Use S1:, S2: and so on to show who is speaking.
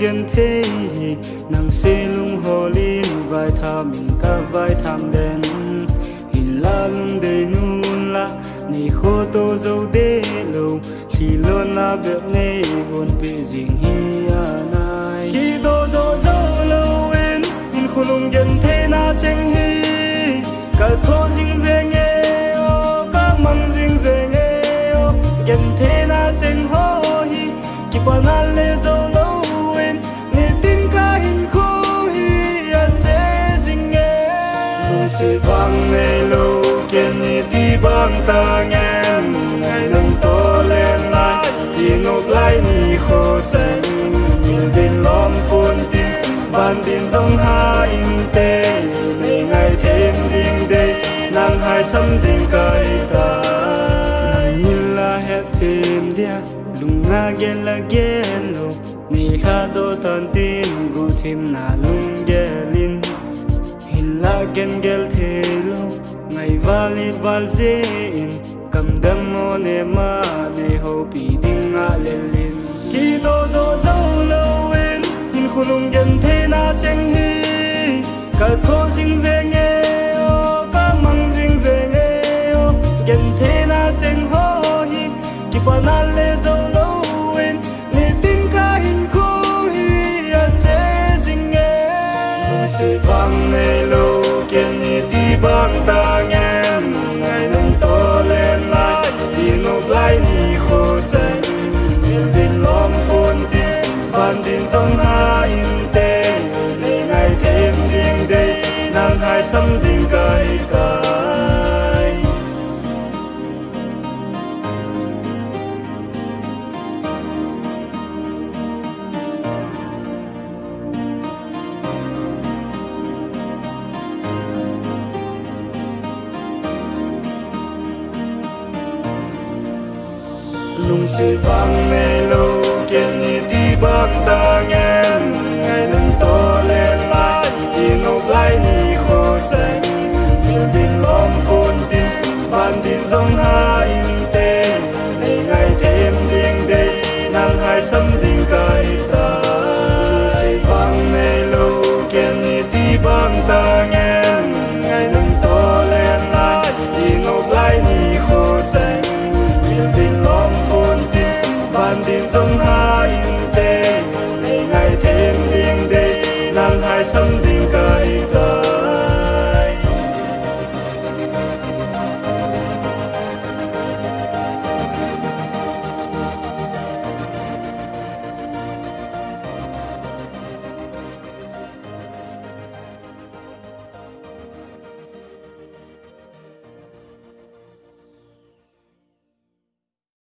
S1: gen thế nàng xe lung hồ linh vai tham cả vai tham đen hình la lung đầy nun la ni khô tô dâu đê lâu khi luôn la bẹp này buồn bị dình hi anai khi đô đô dâu lâu in hình khu lung gen thế na chênh hi cả thô dinh dê nghe ô cả măng dinh dê nghe ô gen thế na chênh ho hi kỳ quan an lê dâu lâu in ni tin cả hình khu hi an dê dinh nghe sẽ băng này lâu kiên ni đi băng ta nghe ngày nâng to lên lại đi nộp lại ni khô chênh nhìn tin lom cuốn tin ban tin dòng ha in tê ngày ngày thêm đinh đây nàng hai sắm tình cay ta nhìn là hết thêm dia lung nga gen là gen lo ni kha do tan tin gu thêm na lung gelin hin la gen gel the lo ngày vali val zin cầm đâm mô nè ma nè hồ bị đinh ngã lên lên khi đô đô dâu lâu in hin khu lung gen thế na chênh hi cả thô dinh dê nghe ô cả măng dinh dê nghe ô gen thế na chênh ho hi kỳ quan an lê dâu lâu in ni tin cả hình khu hi an dê dinh nghe sẽ băng này lâu kiên ni đi băng ta nghe ngày nâng to lên lại đi nộp lại ni khô chênh nhìn tin lom cuốn tin ban tin dòng ha in tê ngày ngày thêm đinh đây nàng hai sắm tình cay cay lung sẽ băng này lâu kiên ni đi băng ta nghe ngày nâng to lên lại đi nộp lại ni khô chênh nhìn tin lom cuốn tin ban tin dòng ha in tê ngày ngày thêm đinh đây nàng hai sắm tình cay ta